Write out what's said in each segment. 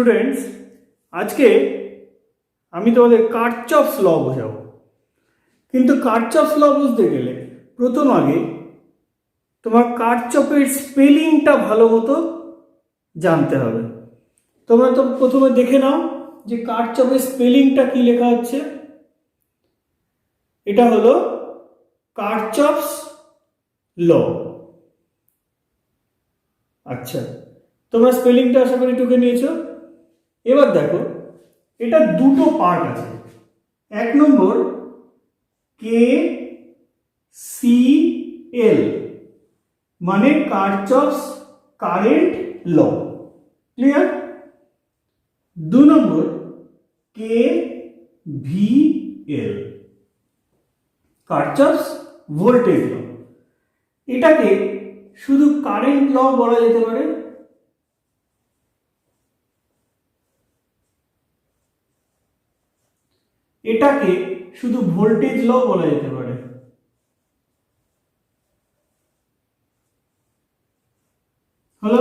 Students, আজকে আমি তোমাদের কার্চফস ল বোঝাবো। কিন্তু কার্চফস ল বুঝতে গেলে প্রথম আগে তোমার কার্চফের স্পেলিংটা ভালো মতো জানতে হবে। তোমরা তো প্রথমে দেখে নাও যে কার্চফের স্পেলিংটা কি লেখা হচ্ছে। এটা হলো কার্চফস ল। আচ্ছা, তোমরা স্পেলিংটা আশা করি টুকে নিয়েছো। এবার দেখো, এটা দুটো পার্ট আছে। এক নম্বর KCL মানে কার্চফস কারেন্ট ল, ক্লিয়ার। দু নম্বর KVL কার্চফস ভোল্টেজ ল। এটাকে শুধু কারেন্ট ল বলা যেতে পারে, এটাকে শুধু ভোল্টেজ ল বলা যেতে পারে। হলো,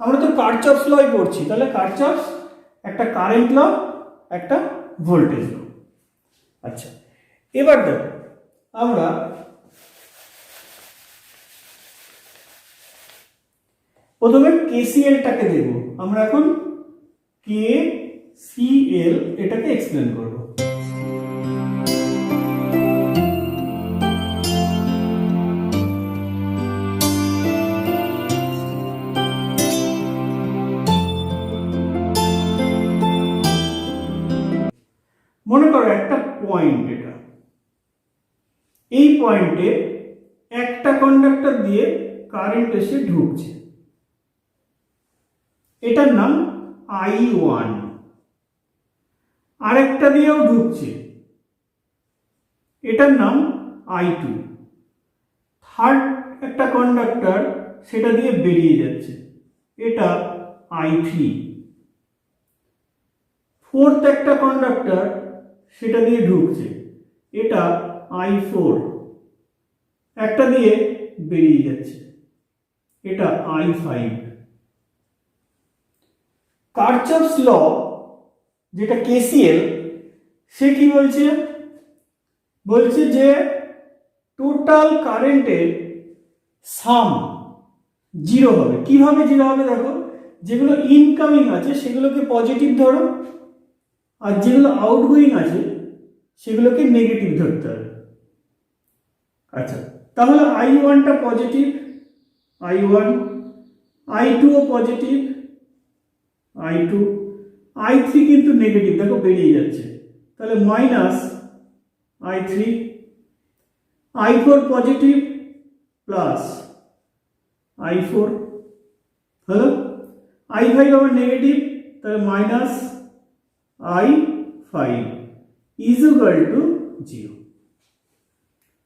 আমরা তো কার্চফস লই পড়ছি, তাহলে কার্চফস একটা কারেন্ট ল, একটা ভোল্টেজ ল। আচ্ছা, এবার দেখো আমরা প্রথমে KCLটাকে দেখব। আমরা এখন KCL এটাকে এক্সপ্লেন করব। মনে করো একটা পয়েন্ট, এটা এই পয়েন্টে একটা কন্ডাক্টর দিয়ে কারেন্ট এসে ঢুকছে, এটার নাম I1। আরেকটা দিয়েও ঢুকছে, এটার নাম I2। থার্ড একটা কন্ডাক্টর সেটা দিয়ে বেরিয়ে যাচ্ছে, এটা I3। ফোর্থ একটা কন্ডাক্টর সেটা দিয়ে ঢুকছে, এটা I4। একটা দিয়ে বেরিয়ে যাচ্ছে, এটা I5। কার্চফস ল যেটা KCL, সে কি বলছে? বলছে যে টোটাল কারেন্টের সাম জিরো হবে। কিভাবে জিরো হবে দেখো, যেগুলো ইনকামিং আছে সেগুলোকে পজিটিভ ধরো, আর যেগুলো আউটগোয়িং আছে সেগুলোকে নেগেটিভ ধরতে হবে। আচ্ছা, তাহলে I1টা positive, I1, I2ও positive, I2, I3 কিন্তু নেগেটিভ, দেখো বেরিয়ে যাচ্ছে, তাহলে minus I3, I4 positive plus I4, হলো। I5 আবার নেগেটিভ, তাহলে minus I5 is equal to 0।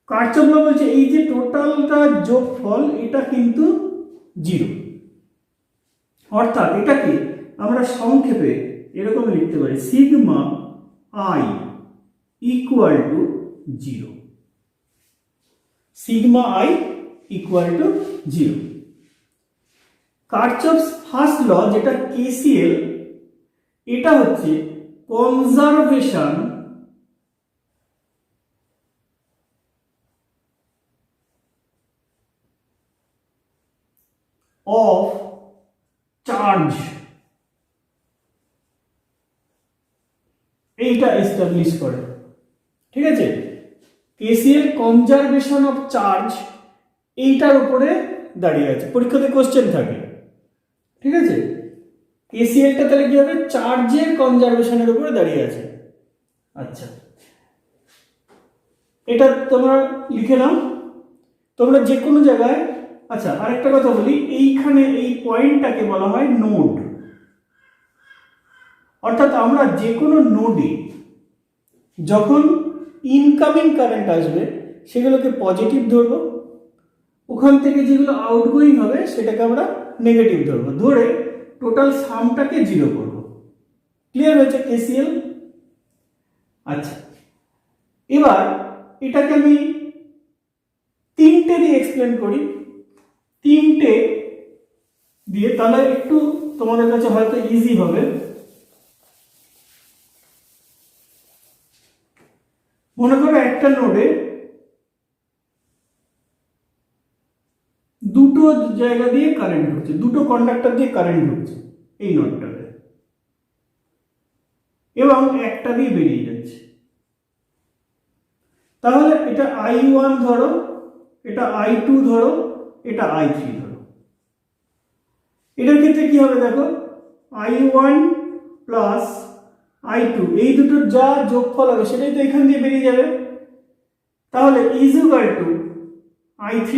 Kirchhoff's law বলছে এই যে টোটালটা যোগফল এটা কিন্তু 0। অর্থাৎ এটাকে আমরা সংক্ষেপে এরকম লিখতে পারি, sigma I equal to 0। Sigma I equal to 0। Kirchhoff's first law যেটা KCL, এটা হচ্ছে কনজারভেশন অফ চার্জ, এইটা এস্টাবলিশ করে। ঠিক আছে, KCL কনজারভেশন অফ চার্জ এইটার উপরে দাঁড়িয়ে আছে, পরীক্ষাতে কোশ্চেন থাকে। ঠিক আছে, KCLটা তাহলে কি হবে? চার্জের কনজারভেশনের উপরে দাঁড়িয়ে আছে। আচ্ছা, এটা তোমরা লিখে নাও তোমরা যে কোনো জায়গায়। আচ্ছা, আরেকটা কথা বলি, এইখানে এই পয়েন্টটাকে বলা হয় নোড। অর্থাৎ আমরা যে কোনো নোডে যখন ইনকামিং কারেন্ট আসবে সেগুলোকে পজিটিভ ধরবো, ওখান থেকে যেগুলো আউটগোয়িং হবে সেটাকে আমরা নেগেটিভ ধরবো, ধরে টোটাল সামটাকে 0 করব। ক্লিয়ার হয়েছে KCL? আচ্ছা, এবার এটাকে আমি তিনটে দিয়ে এক্সপ্লেন করি। তিনটে দিয়ে তাহলে একটু তোমাদের কাছে হয়তো ইজি হবে। মনে করো একটা নোডে দুটো জায়গা দিয়ে কারেন্ট ঢুকছে, দুটো কন্ডাক্টর দিয়ে কারেন্ট ঢুকছে এই নোডটাতে, এবং একটা দিয়ে বেরিয়ে যাচ্ছে। তাহলে এটা I1 ধরো, এটা I2 ধরো, এটা I3 ধরো। এটার ক্ষেত্রে কি হবে দেখো, I1 প্লাস I2 এই দুটোর যা যোগফল হবে সেটাই তো এখান দিয়ে বেরিয়ে যাবে। তাহলে ইজ ইকুয়াল টু I3।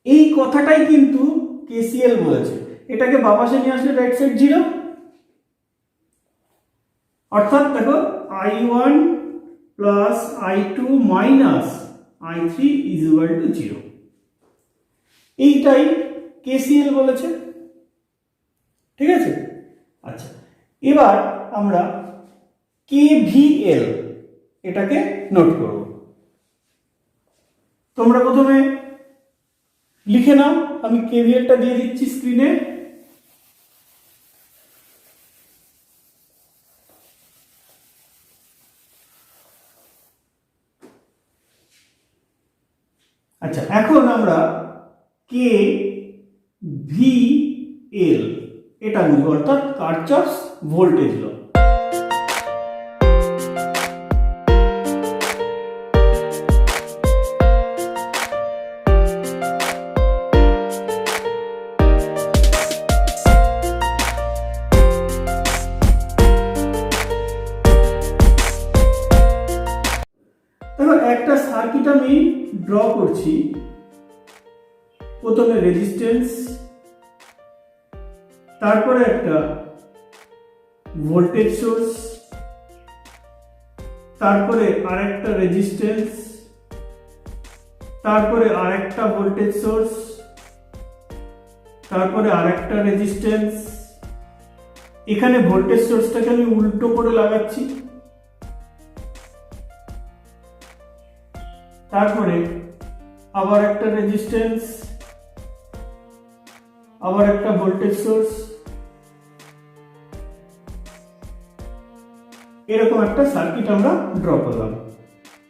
এই কথাটাই কিন্তু KCL বলেছে। এটাকে বাঁ পাশে নিয়ে আসলে রাইট সাইড 0, অর্থাৎ দেখো I1 plus I2 minus I3 is equal to 0। এইটাই KCL বলেছে, ঠিক আছে। আচ্ছা, এবার আমরা KVL এটাকে নোট করব। তোমরা প্রথমে লিখে নাও, আমি KVLটা দিয়ে দিচ্ছি স্ক্রিনে। আচ্ছা, এখন আমরা KVL এটা বুঝবো, অর্থাৎ কারচফস ভোল্টেজ ল। একটা সার্কিট আমি ড্র করছি। প্রথমে রেজিস্ট্যান্স, তারপরে একটা ভোল্টেজ সোর্স, তারপরে আরেকটা রেজিস্ট্যান্স, তারপরে আরেকটা ভোল্টেজ সোর্স, তারপরে আরেকটা রেজিস্ট্যান্স। এখানে ভোল্টেজ সোর্সটাকে আমি উল্টো করে লাগাচ্ছি, তারপরে আবার একটা রেজিস্ট্যান্স, আবার একটা ভোল্টেজ সোর্স, এরকম একটা সার্কিট আমরা ড্র করলাম।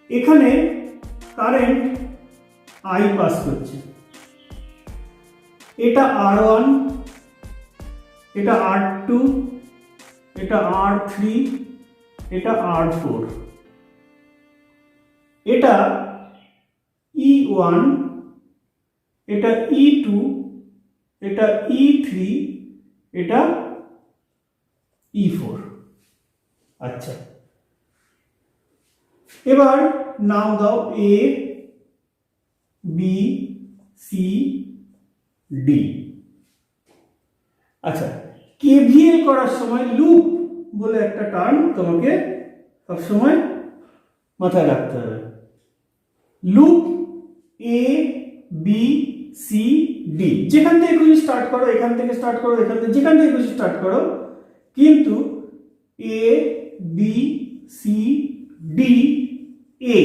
এখানে কারেন্ট I পাস করছে, এটা R1, এটা R2, এটা R3, এটা R4, এটা E1, এটা E2, এটা E3, এটা E4। আচ্ছা, এবার নাম দাও A B C D। আচ্ছা, KVL করার সময় লুপ বলে একটা টার্ম তোমাকে সবসময় মাথায় রাখতে হবে। Loop A B C D, যেখান থেকে খুশি স্টার্ট করো, এখান থেকে স্টার্ট করো, এখান থেকে যেখান থেকে খুশি স্টার্ট করো, কিন্তু A B C D A,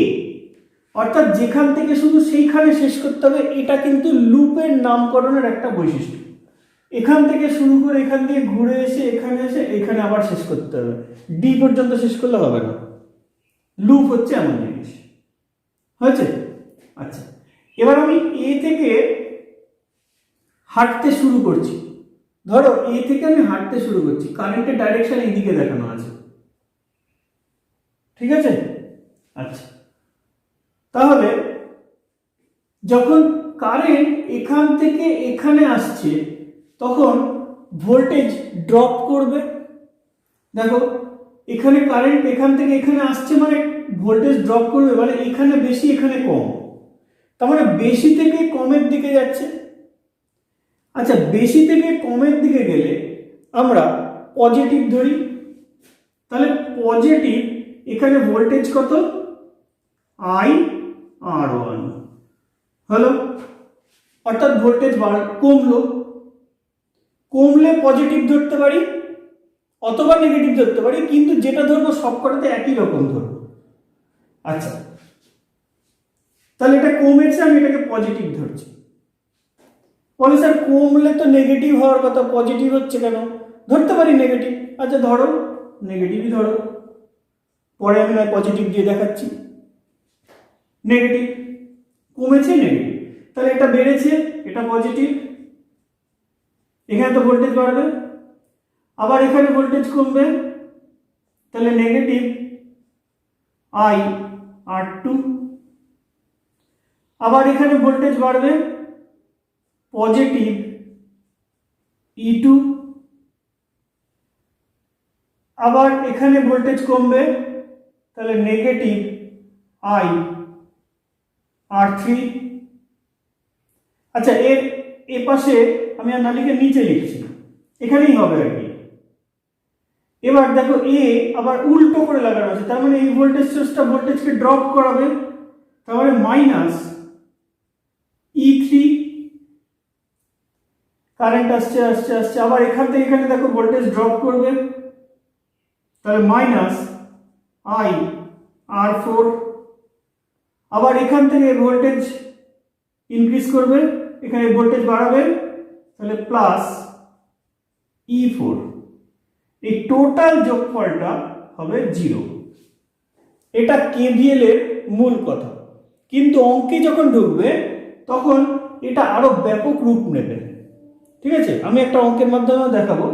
অর্থাৎ যেখান থেকে শুধু সেইখানে শেষ করতে হবে। এটা কিন্তু লুপের নামকরণের একটা বৈশিষ্ট্য। এখান থেকে শুরু করে এখান দিয়ে ঘুরে এসে এখানে এসে এখানে আবার শেষ করতে হবে, ডি পর্যন্ত শেষ করলে হবে না। লুপ হচ্ছে এমন জিনিস, হয়েছে? আচ্ছা, এবার আমি এ থেকে হাঁটতে শুরু করছি। ধরো এ থেকে আমি হাঁটতে শুরু করছি, কারেন্টের ডাইরেকশন এইদিকে দেখানো আছে, ঠিক আছে? আচ্ছা, তাহলে যখন কারেন্ট এখান থেকে এখানে আসছে তখন ভোল্টেজ ড্রপ করবে। দেখো এখানে কারেন্ট এখান থেকে এখানে আসছে মানে ভোল্টেজ ড্রপ করবে, মানে এখানে বেশি এখানে কম, তার মানে বেশি থেকে কমের দিকে যাচ্ছে। আচ্ছা, বেশি থেকে কমের দিকে গেলে আমরা পজিটিভ ধরি, তাহলে পজিটিভ এখানে ভোল্টেজ কত? IR1 হলো, অর্থাৎ ভোল্টেজ কমলো। কমলে পজিটিভ ধরতে পারি অথবা নেগেটিভ ধরতে পারি, কিন্তু যেটা ধরবো সবকটাতে একই রকম ধরবো। আচ্ছা, তাহলে এটা কমেছে, আমি এটাকে পজিটিভ ধরছি। বলে স্যার কমলে তো নেগেটিভ হওয়ার কথা, পজিটিভ হচ্ছে কেন? ধরতে পারি নেগেটিভ। আচ্ছা ধরো, নেগেটিভই ধরো, পরে আমি নয় পজিটিভ দিয়ে দেখাচ্ছি। নেগেটিভ কমেছে, নেগেটিভ, তাহলে এটা বেড়েছে, এটা পজিটিভ, এখানে তো ভোল্টেজ বাড়বে। আবার এখানে ভোল্টেজ কমবে, তাহলে নেগেটিভ আই আর টু। আবার এখানে ভোল্টেজ বাড়বে, পজিটিভ ই টু। আবার এখানে ভোল্টেজ কমবে, তাহলে নেগেটিভ আই আর থ্রি। আচ্ছা এর এ পাশে আমি আর না লিখে নিচে লিখছি, এখানেই হবে আর কি। এবার দেখো এ আবার উল্টো করে লাগানো আছে, তার মানে এই ভোল্টেজ সোর্সটা ভোল্টেজকে ড্রপ করাবে, তাহলে মাইনাস ই থ্রি। কারেন্ট আসছে আসছে আসছে, আবার এখান থেকে এখানে দেখো ভোল্টেজ ড্রপ করবে, তাহলে মাইনাস আই আর ফোর। আবার এখান থেকে ভোল্টেজ ইনক্রিজ করবে, এখানে ভোল্টেজ বাড়াবে, তাহলে প্লাস ই ফোর। এই টোটাল যোগফলটা হবে 0। এটা কেভিএল এর মূল কথা, কিন্তু অঙ্কে যখন ঢুকবে তখন এটা আরো ব্যাপক রূপ নেবে। ঠিক আছে, আমি একটা অঙ্কের মাধ্যমে দেখাবো।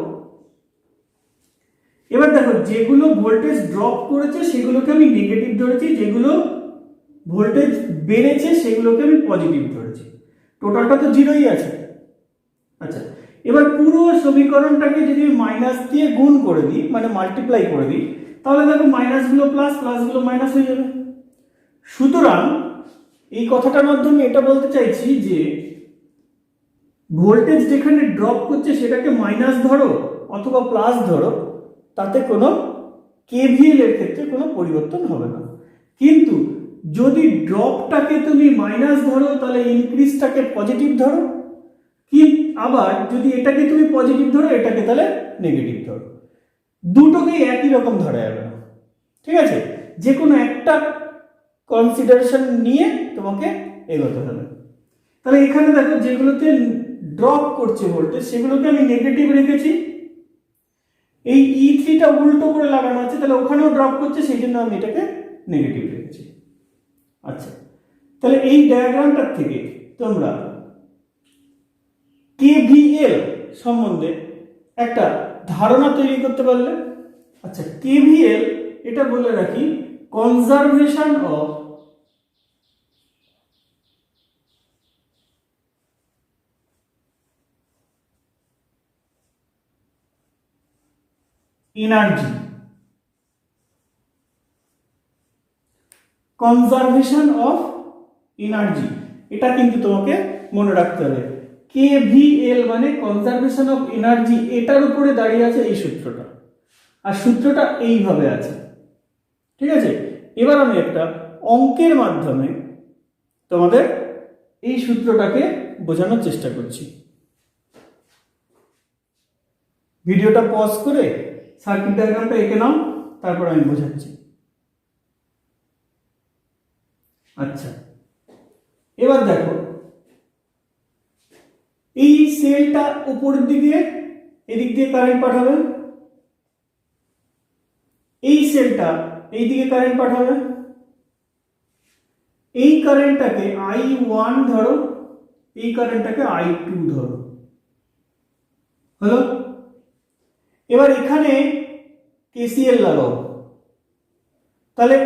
এবার দেখো যেগুলো ভোল্টেজ ড্রপ করেছে সেগুলোকে আমি নেগেটিভ ধরেছি, যেগুলো ভোল্টেজ বেড়েছে সেগুলোকে আমি পজিটিভ ধরেছি। টোটালটা তো 0ই আছে। আচ্ছা এবার পুরো সমীকরণটাকে যদি মাইনাস দিয়ে গুণ করে দিই, মানে মাল্টিপ্লাই করে দিই, তাহলে দেখো মাইনাসগুলো প্লাস, প্লাসগুলো মাইনাস হয়ে যাবে। সুতরাং এই কথাটার মাধ্যমে এটা বলতে চাইছি যে ভোল্টেজ যেখানে ড্রপ করছে সেটাকে মাইনাস ধরো অথবা প্লাস ধরো, তাতে কোনো কেভিএল এর ক্ষেত্রে কোনো পরিবর্তন হবে না। কিন্তু যদি ড্রপটাকে তুমি মাইনাস ধরো তাহলে ইনক্রিজটাকে পজিটিভ ধরো, কি আবার যদি এটাকে তুমি পজিটিভ ধরো এটাকে তাহলে নেগেটিভ ধরো, দুটোকেই একই রকম ধরা যাবে না। ঠিক আছে, যে কোনো একটা কনসিডারেশন নিয়ে তোমাকে এগোতে হবে। তাহলে এখানে দেখো যেগুলোতে ড্রপ করছে ভোল্টেজ সেগুলোকে আমি নেগেটিভ রেখেছি, এই ই থ্রিটা উল্টো করে লাগানো আছে, তাহলে ওখানেও ড্রপ করছে সেই জন্য আমি এটাকে নেগেটিভ রেখেছি। আচ্ছা তাহলে এই ডায়াগ্রামটার থেকে তোমরা কেভিএল সম্বন্ধে একটা ধারণা তৈরি করতে পারলে। আচ্ছা কেভিএল এটা বলে রাখি, conservation of energy. Conservation of energy, এটা কিন্তু তোমাকে মনে রাখতে হবে। কেভিএল মানে কনজারভেশন অফ এনার্জি, এটার উপরে দাঁড়িয়ে আছে এই সূত্রটা, আর সূত্রটা এইভাবে আছে। ঠিক আছে, এবার আমি একটা অঙ্কের মাধ্যমে তোমাদের এই সূত্রটাকে বোঝানোর চেষ্টা করছি। ভিডিওটা পজ করে সার্কিট ডায়াগ্রামটা এঁকে নাও, তারপর আমি বোঝাচ্ছি। আচ্ছা এবার দেখো এই সেলটা উপরের দিকে এদিক দিয়ে কারেন্ট পাঠাবে, এই সেলটা এই দিকে কারেন্ট পাঠাবে, এই কারেন্টটাকে I1 ধরো, এই কারেন্টটাকে I2 ধরো, হলো। এবার এখানে কেসিএল লাগাও, তাহলে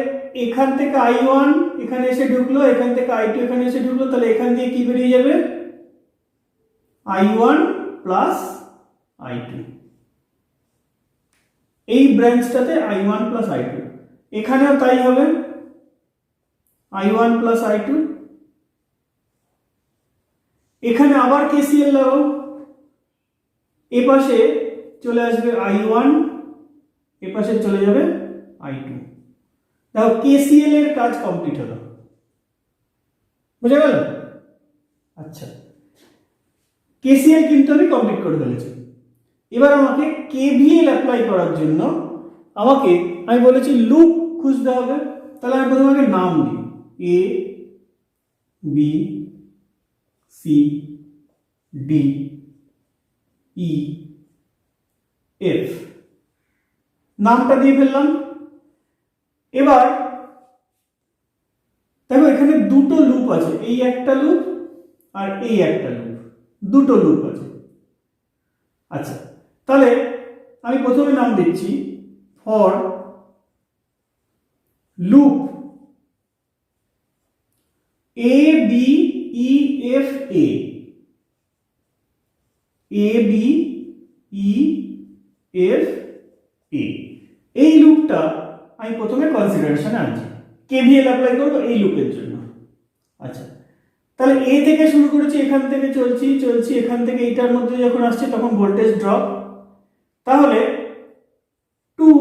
এখান থেকে I1 এখানে এসে ঢুকলো, এখান থেকে I2 এখানে এসে ঢুকলো, তাহলে এখান দিয়ে কি বেরিয়ে যাবে? I1 plus I2। এই ব্রাঞ্চটাতে I1 প্লাস I2, এখানেও তাই হবে, I1 প্লাস I2। এখানে আবার কেসিএল লাগাও, এ পাশে চলে আসবে I1, এ পাশে চলে যাবে I2। দেখো কেসিএল এর কাজ কমপ্লিট হলো, বুঝা গেল? আচ্ছা কেসিএল কিন্তু আমি কমপ্লিট করে ফেলেছি। এবার আমাকে কেভিএল অ্যাপ্লাই করার জন্য আমি বলেছি লুপ খুঁজতে হবে। তাহলে আমি প্রথমে নাম দিই, A B C D E F, নামটা দিয়ে ফেললাম। এবার দেখো এখানে দুটো লুপ আছে, এই একটা লুপ আর এই একটা লুপ, দুটো লুপ আছে। আচ্ছা, তাহলে আমি প্রথমে নাম দিচ্ছি for loop A B E F A, A B E F A, এই লুপটা আমি প্রথমে কনসিডারেশনে আনছি, কেভিএল অ্যাপ্লাই করবো এই লুপের জন্য। আচ্ছা, তাহলে এ থেকে শুরু করেছি, এখান থেকে চলছি চলছি, এখান থেকে এইটার মধ্যে যখন আসছে তখন ভোল্টেজ ড্রপ, তাহলে 2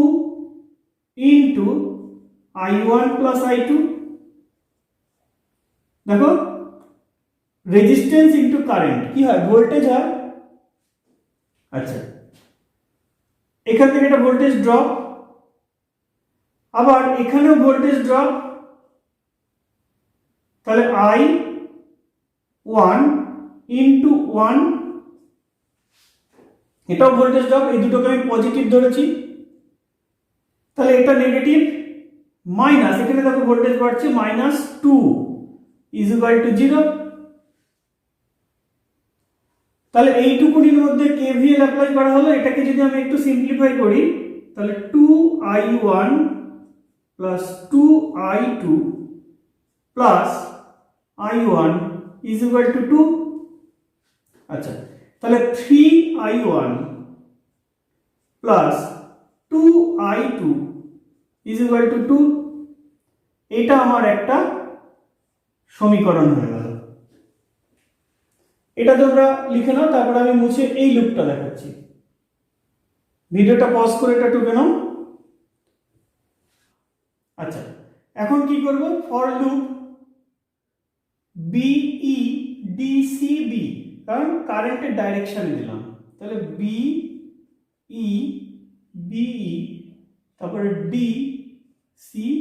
ইন্টু I1 প্লাস I2, দেখো রেজিস্ট্যান্স ইন্টু কারেন্ট কি হয়, ভোল্টেজ হয়। আচ্ছা, এখান থেকে একটা ভোল্টেজ ড্রপ, আবার এখানেও ভোল্টেজ ড্রপ, তাহলে I1 ইন্টু 1, এটাও ভোল্টেজ ড্রপ, এই দুটোকে আমি পজিটিভ ধরেছি, তাহলে এটা নেগেটিভ, মাইনাস এখানে দেখো ভোল্টেজ বাড়ছে, -2 ইজ ইকুয়াল টু 0। তাহলে এইটুকুনির মধ্যে কেভিএল অ্যাপ্লাই করা হলো। এটাকে যদি আমি একটু সিম্পলিফাই করি তাহলে 2I1 plus 2I2 plus I1 is equal two 2। আচ্ছা, তাহলে 3I1 plus 2I2 is equal two 2, এটা আমার একটা সমীকরণ হয়ে গেল। এটা তোমরা লিখে নাও, তারপরে আমি মুছে এই লুপটা দেখাচ্ছি। ভিডিওটা পজ করে এটা টুকে নাও। আচ্ছা, এখন কি করব, ফর লুপ বিই ডিসিবি, কারণ কারেন্টের ডাইরেকশন দিলাম, তাহলে বিই বিই তারপরে ডিসিবি,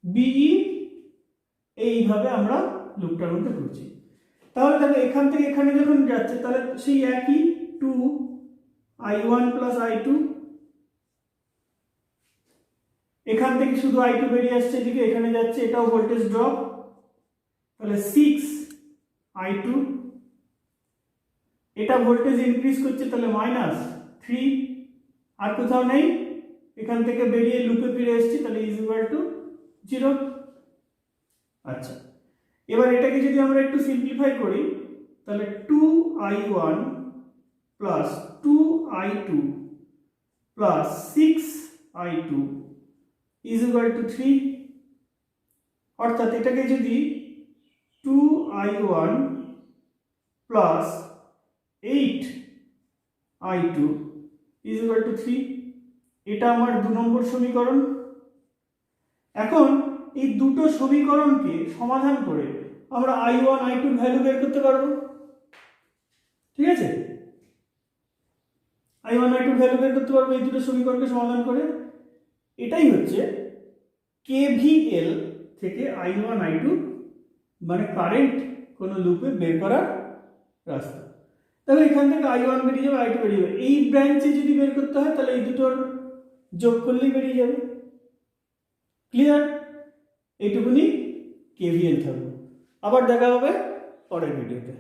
বিই এইভাবে আমরা লুপটার মধ্যে ঘুরছি। তাহলে দেখো এখান থেকে এখানে যখন যাচ্ছে তাহলে সেই একই 2I1 প্লাস I2, এখান থেকে শুধু I2 বেরিয়ে আসছে এদিকে, এখানে যাচ্ছে, এটাও ভোল্টেজ ড্রপ, তাহলে 6I2, এটা ভোল্টেজ ইনক্রিজ করছে, তাহলে -3, আর কোথাও নেই, এখান থেকে বেরিয়ে লুপে ফিরে এসেছি, তাহলে ইজ ইকুয়াল টু 0। আচ্ছা, এবার এটাকে যদি আমরা একটু সিম্পলিফাই করি তাহলে 2I1 plus 2I2 plus 6I2 is equal two 3, অর্থাৎ এটাকে যদি 2I1 plus 8I2 is equal two 3, এটা আমার 2 নম্বর সমীকরণ। এখন এই দুটো সমীকরণকে সমাধান করে আমরা I1 I2 এর ভ্যালু বের করতে পারবো। ঠিক আছে, I1 I2 এর ভ্যালু বের করতে পারবো এই দুটো সমীকরণকে সমাধান করে। এটাই হচ্ছে KVL থেকে I1 I2 মানে কারেন্ট কোন লুপে বের করার রাস্তা। তবে এখান থেকে I1 বেরিয়ে যাবে, I2 বেরিয়ে যাবে, এই ব্রাঞ্চে যদি বের করতে হয় তাহলে এই দুটোর যোগ করলেই বেরিয়ে যাবে। ক্লিয়ার? এইটুকুনি কেভিএল থাকবে। আবার দেখা হবে পরের ভিডিওতে।